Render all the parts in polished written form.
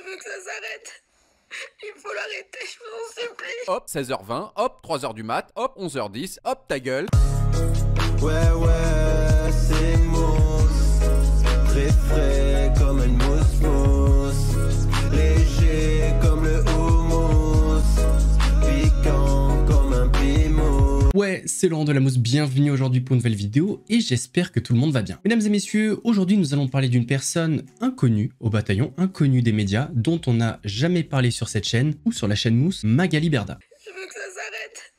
veux que ça s'arrête. Il faut l'arrêter, je vous en supplie. Hop, 16h20, hop, 3h du mat, hop, 11h10, hop, ta gueule. Ouais, ouais, c'est mousse. Très frais comme une mousse. Léger comme le houmous. Piquant comme un piment. Ouais, c'est Laurent de la Mousse, bienvenue aujourd'hui pour une nouvelle vidéo et j'espère que tout le monde va bien. Mesdames et messieurs, aujourd'hui nous allons parler d'une personne inconnue au bataillon, inconnue des médias, dont on n'a jamais parlé sur cette chaîne ou sur la chaîne Mousse, Magali Berda. Je veux que ça s'arrête.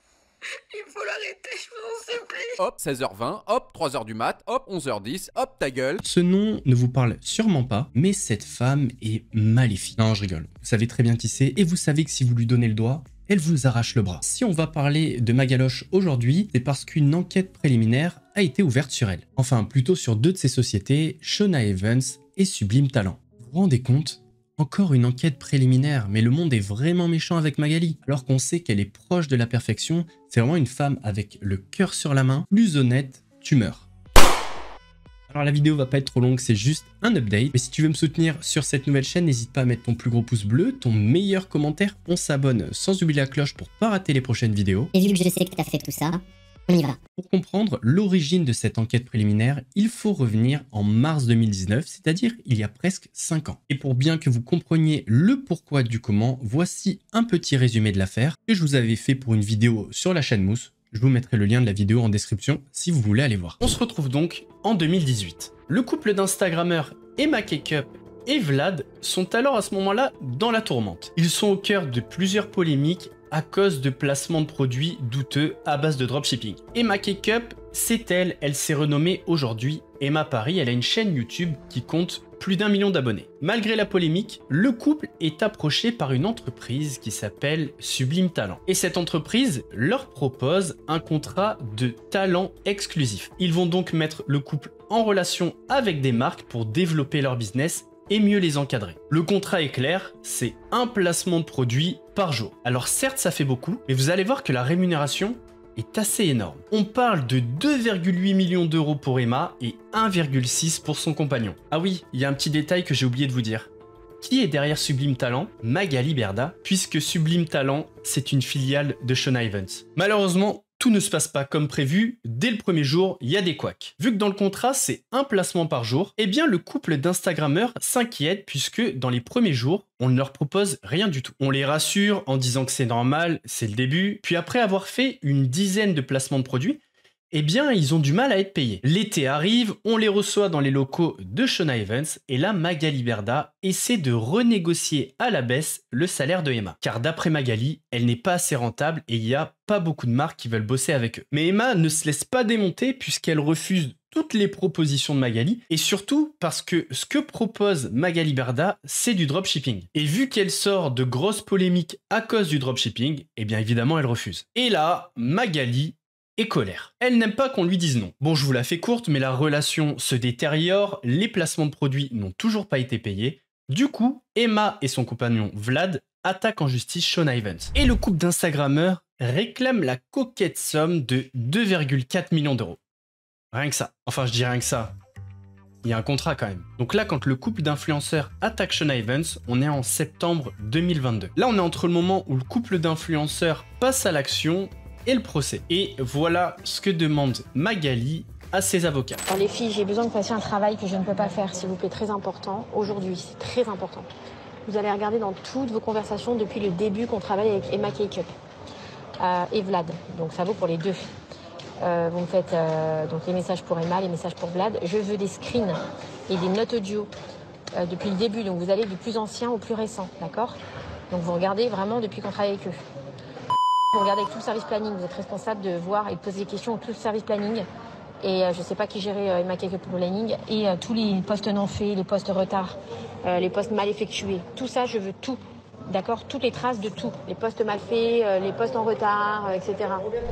Il faut l'arrêter, je vous en supplie. Hop, 16h20, hop, 3h du mat, hop, 11h10, hop, ta gueule. Ce nom ne vous parle sûrement pas, mais cette femme est maléfique. Non, je rigole. Vous savez très bien qui c'est et vous savez que si vous lui donnez le doigt, elle vous arrache le bras. Si on va parler de Magaloche aujourd'hui, c'est parce qu'une enquête préliminaire a été ouverte sur elle. Enfin, plutôt sur deux de ses sociétés, Shona Evans et Sublime Talent. Vous vous rendez compte? Encore une enquête préliminaire, mais le monde est vraiment méchant avec Magali. Alors qu'on sait qu'elle est proche de la perfection, c'est vraiment une femme avec le cœur sur la main, plus honnête, tu meurs. Alors la vidéo va pas être trop longue, c'est juste un update. Mais si tu veux me soutenir sur cette nouvelle chaîne, n'hésite pas à mettre ton plus gros pouce bleu, ton meilleur commentaire, on s'abonne sans oublier la cloche pour pas rater les prochaines vidéos. Et vu que je sais que tu as fait tout ça, on y va. Pour comprendre l'origine de cette enquête préliminaire, il faut revenir en mars 2019, c'est-à-dire il y a presque 5 ans. Et pour bien que vous compreniez le pourquoi du comment, voici un petit résumé de l'affaire que je vous avais fait pour une vidéo sur la chaîne Mousse. Je vous mettrai le lien de la vidéo en description si vous voulez aller voir. On se retrouve donc en 2018. Le couple d'Instagrammeurs Emma Cakeup et Vlad sont alors à ce moment-là dans la tourmente. Ils sont au cœur de plusieurs polémiques à cause de placements de produits douteux à base de dropshipping. Emma Cakeup, c'est elle s'est renommée aujourd'hui Emma Paris, elle a une chaîne YouTube qui compte plus d'1 million d'abonnés. Malgré la polémique, le couple est approché par une entreprise qui s'appelle Sublime Talent. Et cette entreprise leur propose un contrat de talent exclusif. Ils vont donc mettre le couple en relation avec des marques pour développer leur business et mieux les encadrer. Le contrat est clair, c'est un placement de produit par jour. Alors certes ça fait beaucoup, mais vous allez voir que la rémunération est assez énorme. On parle de 2,8 millions d'euros pour Emma et 1,6 pour son compagnon. Ah oui, il y a un petit détail que j'ai oublié de vous dire. Qui est derrière Sublime Talent? Magali Berda, puisque Sublime Talent, c'est une filiale de Shona Evans. Malheureusement, tout ne se passe pas comme prévu, dès le premier jour, il y a des couacs. Vu que dans le contrat, c'est un placement par jour, eh bien le couple d'Instagrammeurs s'inquiète puisque dans les premiers jours, on ne leur propose rien du tout. On les rassure en disant que c'est normal, c'est le début, puis après avoir fait une dizaine de placements de produits, eh bien, ils ont du mal à être payés. L'été arrive, on les reçoit dans les locaux de Shona Evans, et là, Magali Berda essaie de renégocier à la baisse le salaire de Emma. Car d'après Magali, elle n'est pas assez rentable et il n'y a pas beaucoup de marques qui veulent bosser avec eux. Mais Emma ne se laisse pas démonter puisqu'elle refuse toutes les propositions de Magali, et surtout parce que ce que propose Magali Berda, c'est du dropshipping. Et vu qu'elle sort de grosses polémiques à cause du dropshipping, eh bien évidemment, elle refuse. Et là, Magali et colère. Elle n'aime pas qu'on lui dise non. Bon, je vous la fais courte, mais la relation se détériore, les placements de produits n'ont toujours pas été payés. Du coup, Emma et son compagnon Vlad attaquent en justice Shona Evans. Et le couple d'Instagrammeurs réclame la coquette somme de 2,4 millions d'euros. Rien que ça. Enfin, je dis rien que ça. Il y a un contrat quand même. Donc là, quand le couple d'influenceurs attaque Shona Evans, on est en septembre 2022. Là, on est entre le moment où le couple d'influenceurs passe à l'action et le procès. Et voilà ce que demande Magali à ses avocats. Alors les filles, j'ai besoin que vous fassiez un travail que je ne peux pas faire, s'il vous plaît, très important, aujourd'hui, c'est très important. Vous allez regarder dans toutes vos conversations depuis le début qu'on travaille avec Emma Cakeup et Vlad, donc ça vaut pour les deux. Vous me faites donc les messages pour Emma, les messages pour Vlad. Je veux des screens et des notes audio depuis le début, donc vous allez du plus ancien au plus récent, d'accord? Donc vous regardez vraiment depuis qu'on travaille avec eux. Vous regardez avec tout le service planning, vous êtes responsable de voir et de poser des questions à tout le service planning. Et je ne sais pas qui gérait Emma Cakeup pour le planning. Et tous les postes non faits, les postes retard, les postes mal effectués. Tout ça, je veux tout. D'accord? Toutes les traces de tout. Les postes mal faits, les postes en retard, etc.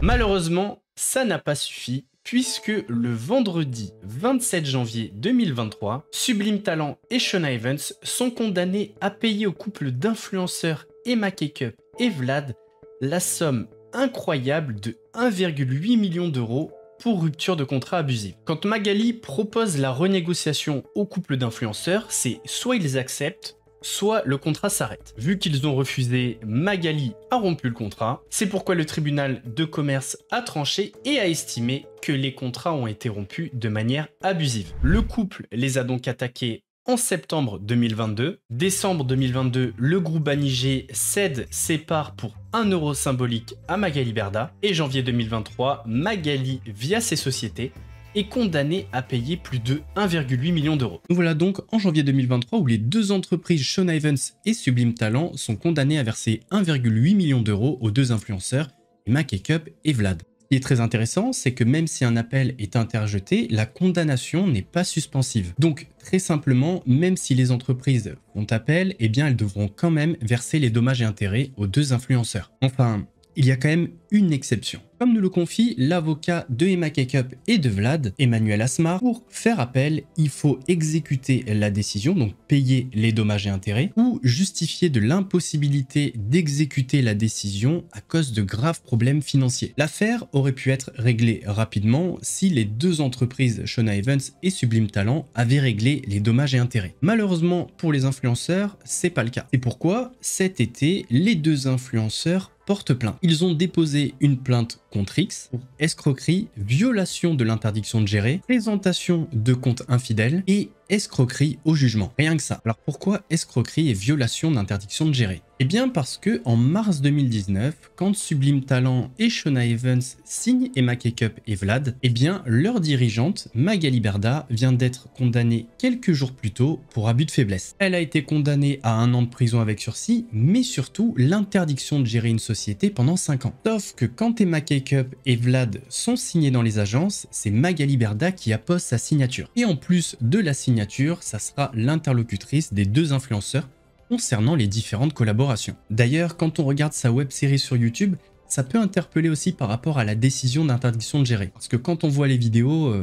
Malheureusement, ça n'a pas suffi, puisque le vendredi 27 janvier 2023, Sublime Talent et Shona Evans sont condamnés à payer au couple d'influenceurs Emma Cakeup et Vlad la somme incroyable de 1,8 million d'euros pour rupture de contrat abusive. Quand Magali propose la renégociation au couple d'influenceurs, c'est soit ils acceptent, soit le contrat s'arrête. Vu qu'ils ont refusé, Magali a rompu le contrat. C'est pourquoi le tribunal de commerce a tranché et a estimé que les contrats ont été rompus de manière abusive. Le couple les a donc attaqués en septembre 2022. Décembre 2022, le groupe Banijé cède ses parts pour 1 euro symbolique à Magali Berda. Et janvier 2023, Magali, via ses sociétés, est condamnée à payer plus de 1,8 million d'euros. Nous voilà donc en janvier 2023 où les deux entreprises Sean Evans et Sublime Talent sont condamnées à verser 1,8 million d'euros aux deux influenceurs, Emma Cake-up et Vlad. Ce qui est très intéressant, c'est que même si un appel est interjeté, la condamnation n'est pas suspensive. Donc, très simplement, même si les entreprises font appel, eh bien, elles devront quand même verser les dommages et intérêts aux deux influenceurs. Enfin, il y a quand même une exception. Comme nous le confie l'avocat de Emma Cake-up et de Vlad, Emmanuel Asmar, pour faire appel, il faut exécuter la décision, donc payer les dommages et intérêts, ou justifier de l'impossibilité d'exécuter la décision à cause de graves problèmes financiers. L'affaire aurait pu être réglée rapidement si les deux entreprises Shona Evans et Sublime Talent avaient réglé les dommages et intérêts. Malheureusement pour les influenceurs, c'est pas le cas. C'est pourquoi cet été, les deux influenceurs portent plainte. Ils ont déposé une plainte contre X pour escroquerie, violation de l'interdiction de gérer, présentation de comptes infidèles et escroquerie au jugement. Rien que ça. Alors pourquoi escroquerie et violation d'interdiction de gérer? Eh bien parce que en mars 2019, quand Sublime Talent et Shona Evans signent Emma Cake-up et Vlad, eh bien leur dirigeante, Magali Berda, vient d'être condamnée quelques jours plus tôt pour abus de faiblesse. Elle a été condamnée à 1 an de prison avec sursis, mais surtout l'interdiction de gérer une société pendant 5 ans. Sauf que quand Emma Cake-up et Vlad sont signés dans les agences, c'est Magali Berda qui appose sa signature. Et en plus de la signature, ça sera l'interlocutrice des deux influenceurs concernant les différentes collaborations. D'ailleurs, quand on regarde sa web-série sur YouTube, ça peut interpeller aussi par rapport à la décision d'interdiction de gérer. Parce que quand on voit les vidéos,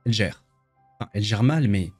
elle gère. Enfin, elle gère mal, mais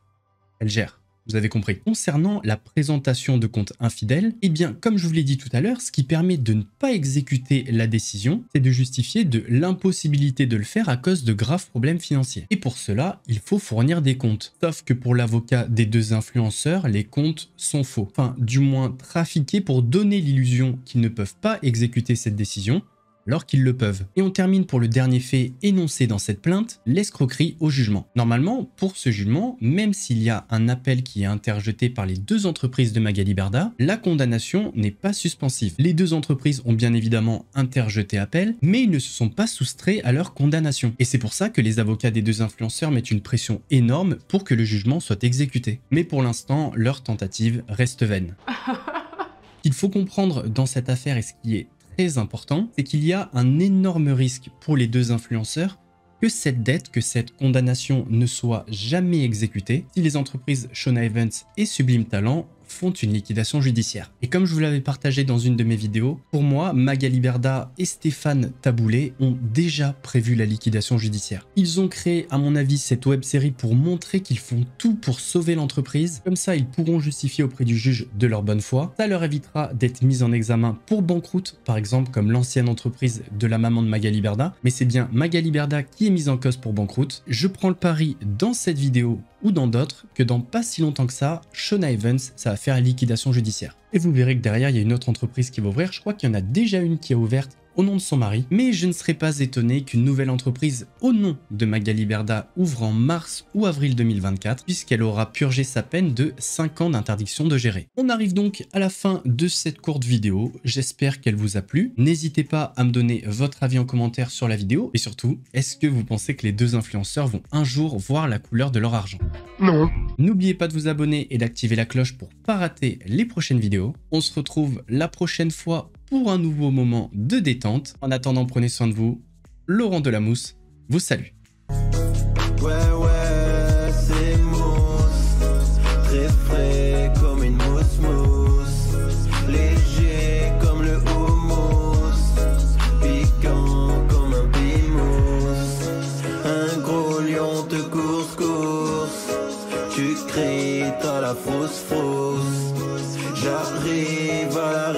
elle gère. Vous avez compris. Concernant la présentation de comptes infidèles, eh bien, comme je vous l'ai dit tout à l'heure, ce qui permet de ne pas exécuter la décision, c'est de justifier de l'impossibilité de le faire à cause de graves problèmes financiers. Et pour cela, il faut fournir des comptes. Sauf que pour l'avocat des deux influenceurs, les comptes sont faux. Enfin, du moins trafiqués pour donner l'illusion qu'ils ne peuvent pas exécuter cette décision, alors qu'ils le peuvent. Et on termine pour le dernier fait énoncé dans cette plainte, l'escroquerie au jugement. Normalement, pour ce jugement, même s'il y a un appel qui est interjeté par les deux entreprises de Magali Berda, la condamnation n'est pas suspensive. Les deux entreprises ont bien évidemment interjeté appel, mais ils ne se sont pas soustraits à leur condamnation. Et c'est pour ça que les avocats des deux influenceurs mettent une pression énorme pour que le jugement soit exécuté. Mais pour l'instant, leur tentative reste vaine. Ce qu'il faut comprendre dans cette affaire et ce qui est très important, c'est qu'il y a un énorme risque pour les deux influenceurs que cette dette, que cette condamnation ne soit jamais exécutée si les entreprises Shona Evans et Sublime Talent font une liquidation judiciaire. Et comme je vous l'avais partagé dans une de mes vidéos, pour moi, Magali Berda et Stéphane Taboulet ont déjà prévu la liquidation judiciaire. Ils ont créé, à mon avis, cette web-série pour montrer qu'ils font tout pour sauver l'entreprise. Comme ça, ils pourront justifier auprès du juge de leur bonne foi. Ça leur évitera d'être mis en examen pour banqueroute, par exemple, comme l'ancienne entreprise de la maman de Magali Berda. Mais c'est bien Magali Berda qui est mise en cause pour banqueroute. Je prends le pari dans cette vidéo ou dans d'autres que dans pas si longtemps que ça, Shona Evans, ça va faire liquidation judiciaire. Et vous verrez que derrière, il y a une autre entreprise qui va ouvrir. Je crois qu'il y en a déjà une qui est ouverte au nom de son mari. Mais je ne serais pas étonné qu'une nouvelle entreprise au nom de Magali Berda ouvre en mars ou avril 2024, puisqu'elle aura purgé sa peine de 5 ans d'interdiction de gérer. On arrive donc à la fin de cette courte vidéo. J'espère qu'elle vous a plu. N'hésitez pas à me donner votre avis en commentaire sur la vidéo. Et surtout, est-ce que vous pensez que les deux influenceurs vont un jour voir la couleur de leur argent? Non. N'oubliez pas de vous abonner et d'activer la cloche pour pas rater les prochaines vidéos. On se retrouve la prochaine fois pour un nouveau moment de détente. En attendant, prenez soin de vous. Laurent Delamousse vous salue. Ouais, c'est mousse, très frais comme une mousse, léger comme le houmous, piquant comme un pimousse, un gros lion de course, tu cries, t'as la fausse, j'arrive à la